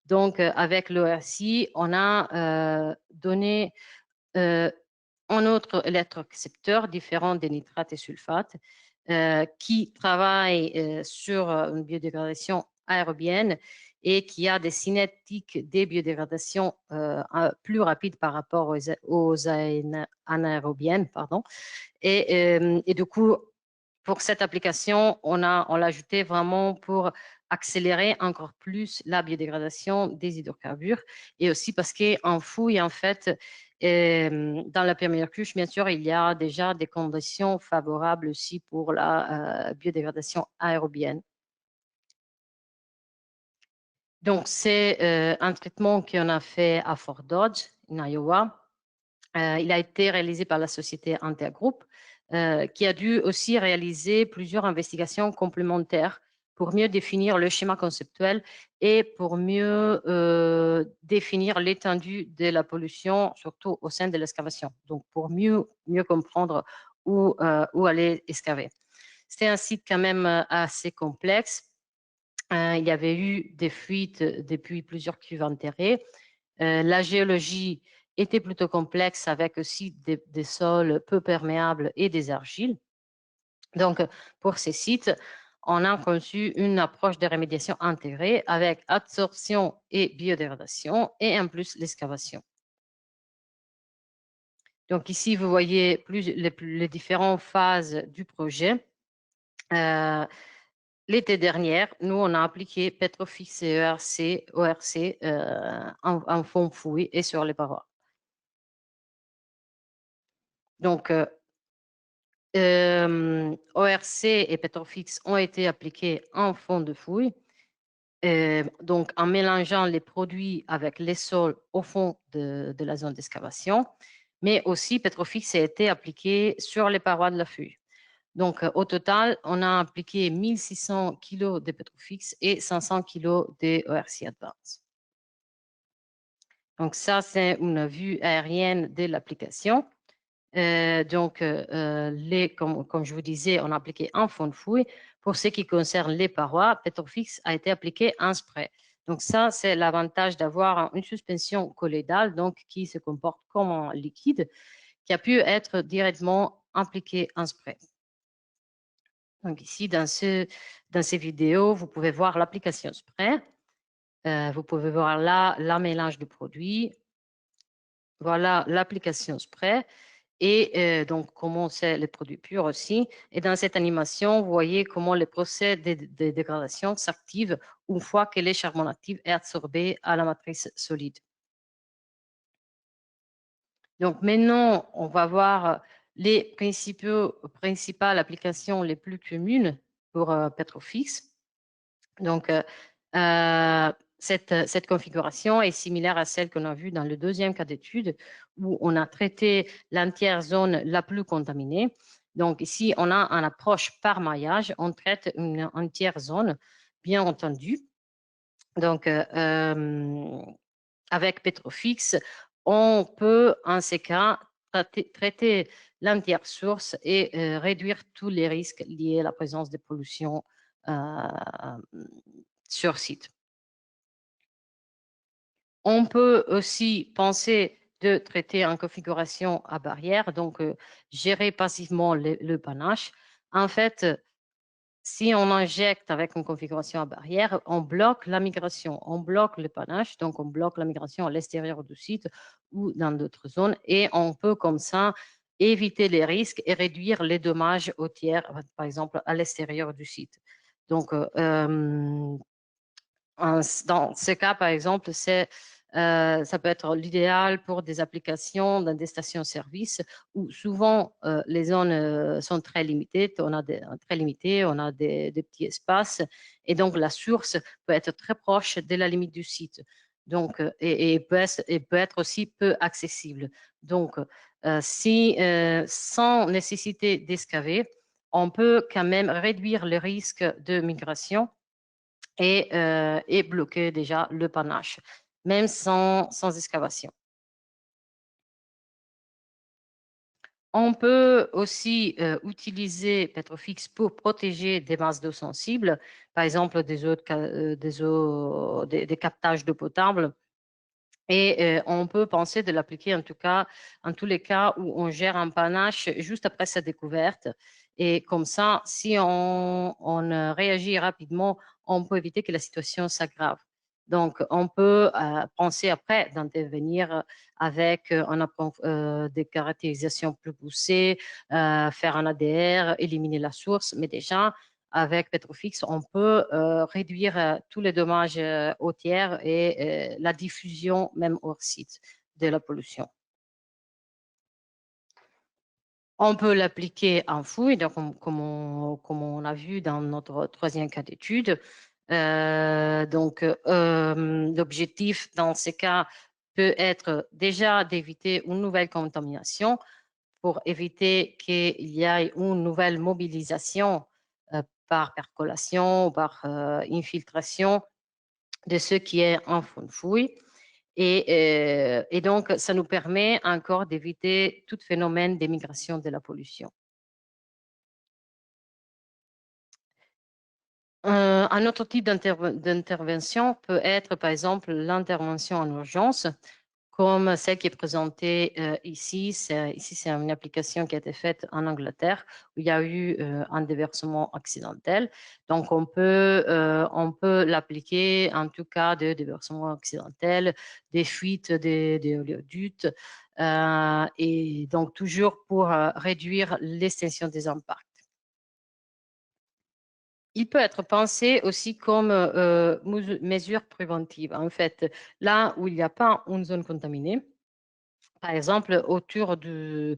Donc, avec l'ORC, on a donné un autre électroaccepteur différent des nitrates et sulfates qui travaille sur une biodégradation aérobienne et qui a des cinétiques des biodégradations plus rapides par rapport aux anaérobiennes. Et du coup, pour cette application, on l'a ajouté vraiment pour accélérer encore plus la biodégradation des hydrocarbures et aussi parce qu'en fouille, en fait, dans la première couche, bien sûr, il y a déjà des conditions favorables aussi pour la biodégradation aérobienne. Donc, c'est un traitement qu'on a fait à Fort Dodge, en Iowa. Il a été réalisé par la société Intergroup, qui a dû aussi réaliser plusieurs investigations complémentaires pour mieux définir le schéma conceptuel et pour mieux définir l'étendue de la pollution, surtout au sein de l'excavation. Donc, pour mieux comprendre où aller excaver. C'est un site quand même assez complexe. Il y avait eu des fuites depuis plusieurs cuves enterrées. La géologie était plutôt complexe avec aussi des sols peu perméables et des argiles. Donc, pour ces sites, on a conçu une approche de remédiation intégrée avec absorption et biodégradation et en plus l'excavation. Donc ici, vous voyez les différentes phases du projet. l'été dernier, nous, on a appliqué Petrofix et ORC en fond fouille et sur les parois. Donc, ORC et Petrofix ont été appliqués en fond de fouille. Donc, en mélangeant les produits avec les sols au fond de la zone d'excavation, mais aussi Petrofix a été appliqué sur les parois de la fouille. Donc, au total, on a appliqué 1600 kg de Petrofix et 500 kg de ORC Advance. Donc, ça, c'est une vue aérienne de l'application. Comme je vous disais, on a appliqué en fond de fouille. Pour ce qui concerne les parois, Petrofix a été appliqué en spray. Donc ça, c'est l'avantage d'avoir une suspension colloïdale, donc qui se comporte comme un liquide, qui a pu être directement appliqué en spray. Donc ici, dans ces vidéos, vous pouvez voir l'application spray. Vous pouvez voir là la mélange de produits. Voilà l'application spray. Et donc, comment c'est les produits purs aussi. Et dans cette animation, vous voyez comment le procès de dégradation s'active une fois que le charbon actif est absorbé à la matrice solide. Donc, maintenant, on va voir les principales applications les plus communes pour Petrofix. Donc, cette configuration est similaire à celle qu'on a vue dans le deuxième cas d'étude où on a traité l'entière zone la plus contaminée. Donc ici, on a une approche par maillage, on traite une entière zone, bien entendu. Donc, avec Petrofix, on peut, en ces cas, traiter l'entière source et réduire tous les risques liés à la présence de pollution sur site. On peut aussi penser de traiter en configuration à barrière, donc gérer passivement le panache. En fait, si on injecte avec une configuration à barrière, on bloque la migration, on bloque le panache, donc on bloque la migration à l'extérieur du site ou dans d'autres zones, et on peut comme ça éviter les risques et réduire les dommages aux tiers, par exemple à l'extérieur du site. Donc, dans ce cas, par exemple, ça peut être l'idéal pour des applications dans des stations-service où souvent les zones sont très limitées. On a des petits espaces et donc la source peut être très proche de la limite du site. Donc, et peut être aussi peu accessible. Donc, sans nécessité d'excaver, on peut quand même réduire le risque de migration et bloquer déjà le panache, même sans excavation. On peut aussi utiliser Petrofix pour protéger des masses d'eau sensibles, par exemple des captages d'eau potable. Et on peut penser de l'appliquer en tout cas, en tous les cas où on gère un panache juste après sa découverte. Et comme ça, si on réagit rapidement, on peut éviter que la situation s'aggrave. Donc, on peut penser après d'intervenir avec des caractérisations plus poussées, faire un ADR, éliminer la source. Mais déjà, avec Petrofix, on peut réduire tous les dommages aux tiers et la diffusion même hors site de la pollution. On peut l'appliquer en fouille, donc comme on a vu dans notre troisième cas d'étude. L'objectif dans ces cas peut être déjà d'éviter une nouvelle contamination pour éviter qu'il y ait une nouvelle mobilisation par percolation ou par infiltration de ce qui est en fond de fouille. Et donc, ça nous permet encore d'éviter tout phénomène d'émigration de la pollution. Un autre type d'intervention peut être, par exemple, l'intervention en urgence, comme celle qui est présentée ici. Ici, c'est une application qui a été faite en Angleterre, où il y a eu un déversement accidentel. Donc, on peut l'appliquer en tout cas de déversement accidentel, des fuites des oléoducs, et donc toujours pour réduire l'extension des impacts. il peut être pensé aussi comme mesure préventive. En fait, là où il n'y a pas une zone contaminée, par exemple autour d'une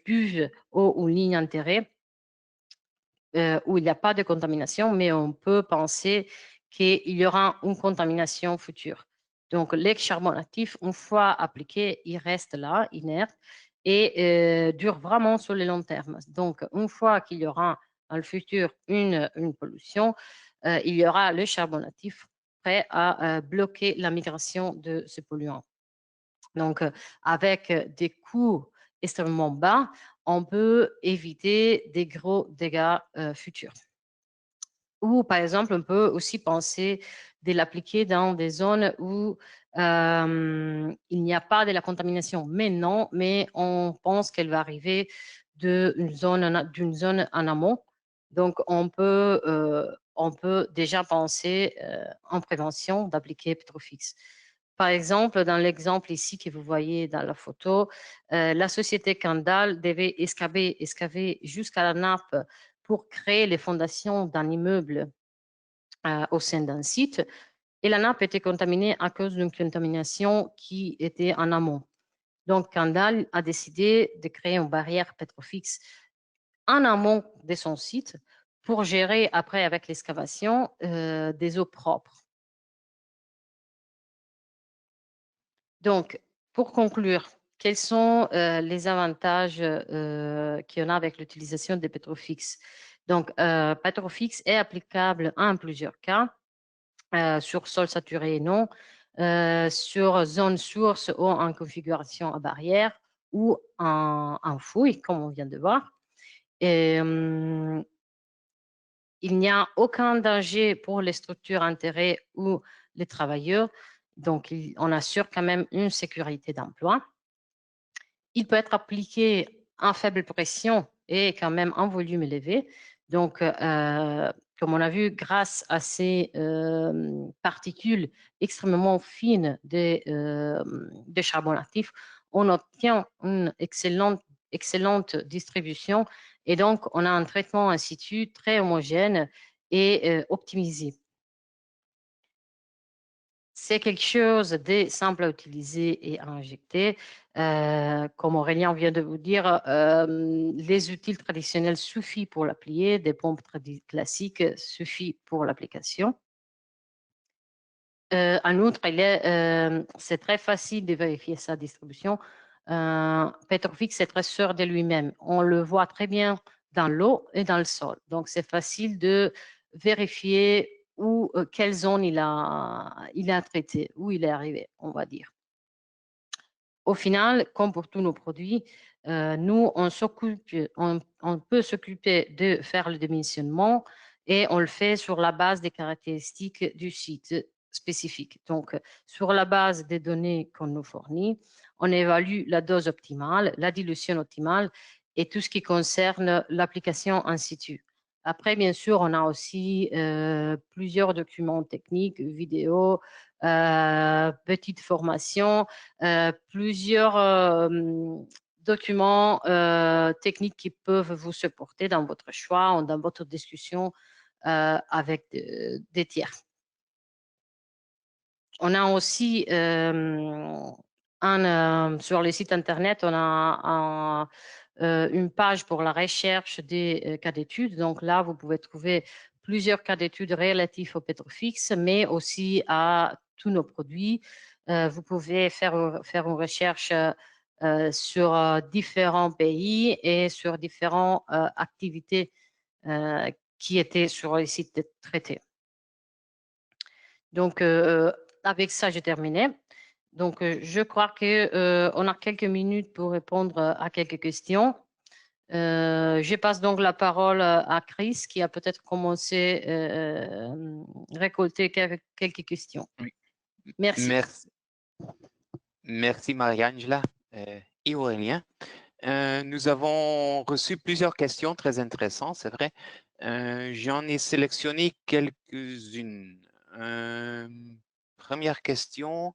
cuve ou une ligne enterrée, où il n'y a pas de contamination, mais on peut penser qu'il y aura une contamination future. Donc, l'ex-charbon actif, une fois appliqué, il reste là, inerte, et dure vraiment sur le long terme. Donc, une fois qu'il y aura dans le futur une pollution, il y aura le charbon actif prêt à bloquer la migration de ce polluant. Donc, avec des coûts extrêmement bas, on peut éviter des gros dégâts futurs. Ou, par exemple, on peut aussi penser de l'appliquer dans des zones où il n'y a pas de la contamination. Mais non, mais on pense qu'elle va arriver d'une zone en amont. Donc, on peut déjà penser en prévention d'appliquer Petrofix. Par exemple, dans l'exemple ici que vous voyez dans la photo, la société Candal devait excaver jusqu'à la nappe pour créer les fondations d'un immeuble au sein d'un site. Et la nappe était contaminée à cause d'une contamination qui était en amont. Donc, Candal a décidé de créer une barrière Petrofix en amont de son site pour gérer après avec l'excavation des eaux propres. Donc, pour conclure, quels sont les avantages qu'il y en a avec l'utilisation des Petrofix? Donc, Petrofix est applicable en plusieurs cas, sur sol saturé et non, sur zone source ou en configuration à barrière ou en fouille, comme on vient de voir. Et, il n'y a aucun danger pour les structures enterrées ou les travailleurs, donc on assure quand même une sécurité d'emploi. Il peut être appliqué en faible pression et quand même en volume élevé. Donc, comme on a vu, grâce à ces particules extrêmement fines de charbon actif, on obtient une excellente distribution et donc on a un traitement in situ très homogène et optimisé. C'est quelque chose de simple à utiliser et à injecter. Comme Aurélien vient de vous dire, les outils traditionnels suffisent pour l'appliquer, des pompes classiques suffisent pour l'application. En outre, c'est très facile de vérifier sa distribution. Petrofix est très sûr de lui-même. On le voit très bien dans l'eau et dans le sol. Donc, c'est facile de vérifier quelle zone il a traité, où il est arrivé, on va dire. Au final, comme pour tous nos produits, nous, on peut s'occuper de faire le dimensionnement et on le fait sur la base des caractéristiques du site spécifique. Donc, sur la base des données qu'on nous fournit, on évalue la dose optimale, la dilution optimale et tout ce qui concerne l'application in situ. Après, bien sûr, on a aussi plusieurs documents techniques, vidéos, petites formations, plusieurs documents techniques qui peuvent vous supporter dans votre choix ou dans votre discussion avec des tiers. On a aussi sur le site internet, on a une page pour la recherche des cas d'études. Donc là, vous pouvez trouver plusieurs cas d'études relatifs au Petrofix, mais aussi à tous nos produits. Vous pouvez faire une recherche sur différents pays et sur différentes activités qui étaient sur les sites traités. Donc, avec ça, j'ai terminé. Donc, je crois qu'on a quelques minutes pour répondre à quelques questions. Je passe donc la parole à Chris qui a peut-être commencé à récolter quelques questions. Oui. Merci. Merci Marie-Angela et Aurélien. Nous avons reçu plusieurs questions très intéressantes, c'est vrai. J'en ai sélectionné quelques-unes. Première question.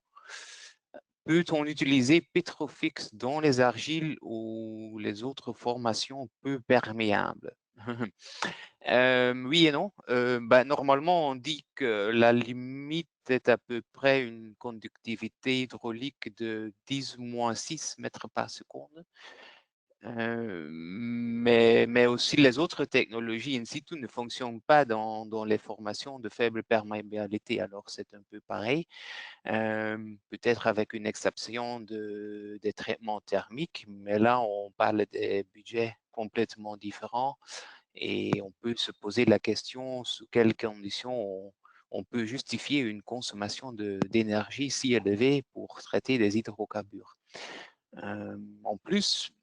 Peut-on utiliser Petrofix dans les argiles ou les autres formations peu perméables? Oui et non. Bah, normalement, on dit que la limite est à peu près une conductivité hydraulique de 10-6 mètres par seconde. Mais aussi les autres technologies in situ ne fonctionnent pas dans les formations de faible perméabilité, alors c'est un peu pareil. Peut-être avec une exception des traitements thermiques, mais là, on parle des budgets complètement différents et on peut se poser la question sous quelles conditions on peut justifier une consommation d'énergie si élevée pour traiter des hydrocarbures. En plus,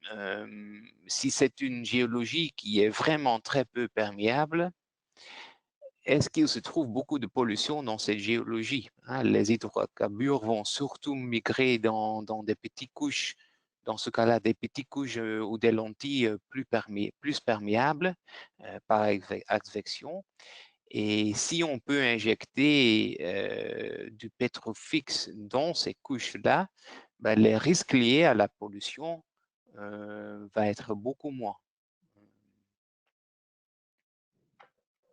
si c'est une géologie qui est vraiment très peu perméable, est-ce qu'il se trouve beaucoup de pollution dans cette géologie? Hein? Les hydrocarbures vont surtout migrer dans des petites couches, dans ce cas-là, des petites couches ou des lentilles plus perméables par advection. Et si on peut injecter du pétrofix dans ces couches-là, ben, les risques liés à la pollution vont être beaucoup moins.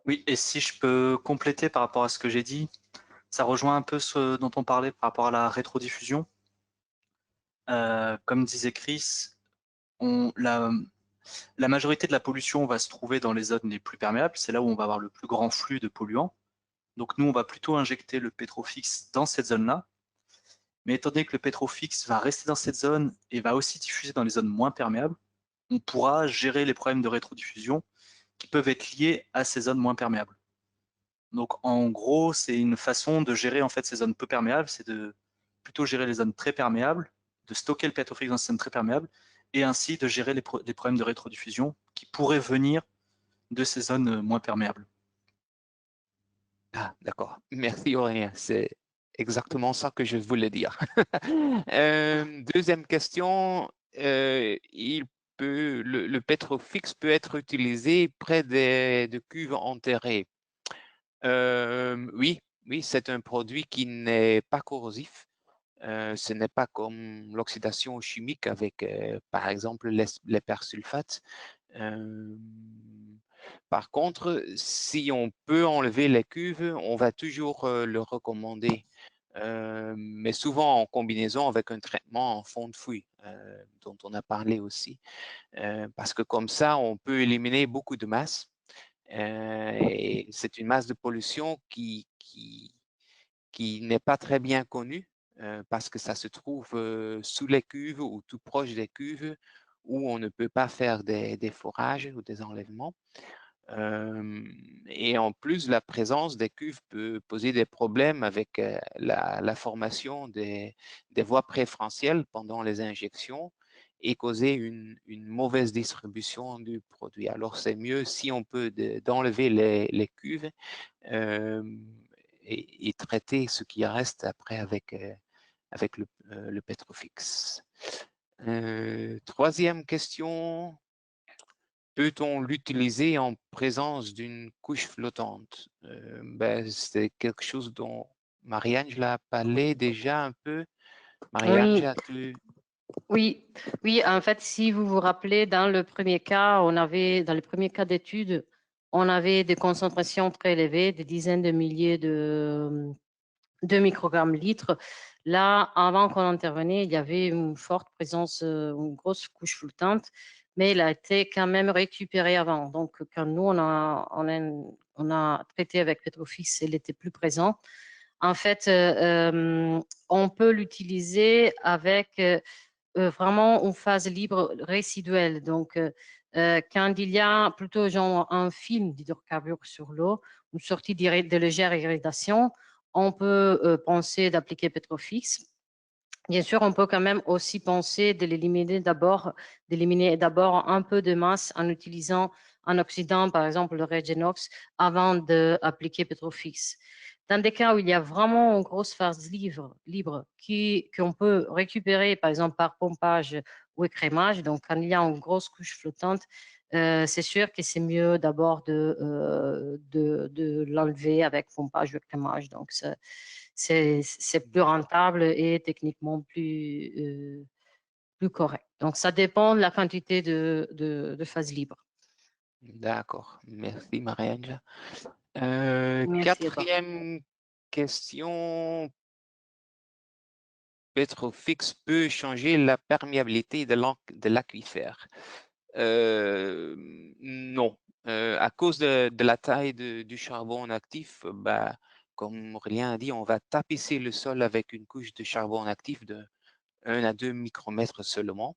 Oui, et si je peux compléter par rapport à ce que j'ai dit, ça rejoint un peu ce dont on parlait par rapport à la rétrodiffusion. Comme disait Chris, la majorité de la pollution va se trouver dans les zones les plus perméables. C'est là où on va avoir le plus grand flux de polluants. Donc nous, on va plutôt injecter le pétrofix dans cette zone-là. Mais étant donné que le pétrofix va rester dans cette zone et va aussi diffuser dans les zones moins perméables, on pourra gérer les problèmes de rétrodiffusion qui peuvent être liés à ces zones moins perméables. Donc en gros, c'est une façon de gérer en fait ces zones peu perméables, c'est de plutôt gérer les zones très perméables, de stocker le pétrofix dans ces zones très perméables, et ainsi de gérer les problèmes de rétrodiffusion qui pourraient venir de ces zones moins perméables. Ah, d'accord. Merci Aurélien. C'est exactement ça que je voulais dire. Deuxième question. Le pétrofix peut être utilisé près de cuves enterrées. Oui, oui, c'est un produit qui n'est pas corrosif. Ce n'est pas comme l'oxydation chimique avec, par exemple, les persulfates. Par contre, si on peut enlever les cuves, on va toujours le recommander, mais souvent en combinaison avec un traitement en fond de fouille, dont on a parlé aussi, parce que comme ça, on peut éliminer beaucoup de masse. Et c'est une masse de pollution qui n'est pas très bien connue parce que ça se trouve sous les cuves ou tout proche des cuves où on ne peut pas faire des forages ou des enlèvements. Et en plus, la présence des cuves peut poser des problèmes avec la formation des voies préférentielles pendant les injections et causer une mauvaise distribution du produit. Alors, c'est mieux si on peut d'enlever les cuves et traiter ce qui reste après avec le pétrofix. Troisième question. Peut-on l'utiliser en présence d'une couche flottante? Ben, c'est quelque chose dont Marie-Ange l'a parlé déjà un peu. Marie-Ange, Oui, as-tu... oui, oui. En fait, si vous vous rappelez, dans le premier cas, dans le premier cas d'étude, on avait des concentrations très élevées, des dizaines de milliers de microgrammes litres. Là, avant qu'on intervenait, il y avait une forte présence, une grosse couche flottante, mais elle a été quand même récupérée avant. Donc, quand nous, on a traité avec Petrofix, elle était plus présente. En fait, on peut l'utiliser avec vraiment une phase libre résiduelle. Donc, quand il y a plutôt genre un film d'hydrocarbures sur l'eau, une sortie de légère irradiation, on peut penser d'appliquer Petrofix. Bien sûr, on peut quand même aussi penser d'éliminer d'abord un peu de masse en utilisant un oxydant, par exemple le Regenox, avant d'appliquer Petrofix. Dans des cas où il y a vraiment une grosse phase libre qu'on peut récupérer, par exemple par pompage ou écrémage, donc quand il y a une grosse couche flottante, c'est sûr que c'est mieux d'abord de l'enlever avec pompage ou écrémage. Donc, c'est plus rentable et techniquement plus correct. Donc, ça dépend de la quantité de phase libre. D'accord. Merci, Marie-Ange. Merci à toi. Quatrième question. Petrofix peut changer la perméabilité de l'aquifère. Non. À cause de la taille du charbon actif, bah, comme Aurélien a dit, on va tapisser le sol avec une couche de charbon actif de 1 à 2 micromètres seulement.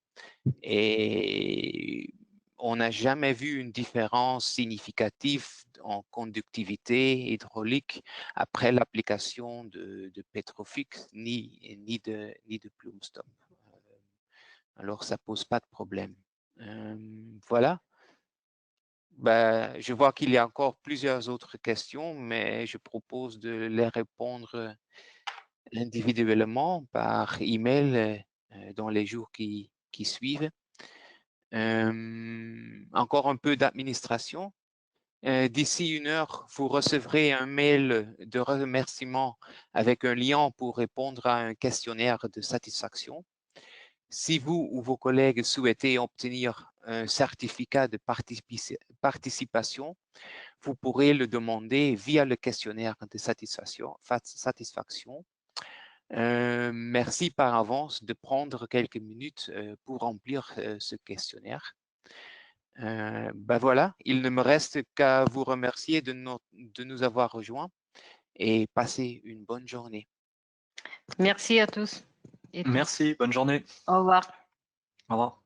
Et on n'a jamais vu une différence significative en conductivité hydraulique après l'application de Petrofix ni de Plumstop. Alors, ça pose pas de problème. Voilà. Ben, je vois qu'il y a encore plusieurs autres questions, mais je propose de les répondre individuellement par email dans les jours qui suivent. Encore un peu d'administration. D'ici 1 heure, vous recevrez un mail de remerciement avec un lien pour répondre à un questionnaire de satisfaction. Si vous ou vos collègues souhaitez obtenir un certificat de participation, vous pourrez le demander via le questionnaire de satisfaction. Merci par avance de prendre quelques minutes pour remplir ce questionnaire. Ben voilà, il ne me reste qu'à vous remercier de nous avoir rejoints et passer une bonne journée. Merci à tous et toutes. Merci, bonne journée. Au revoir. Au revoir.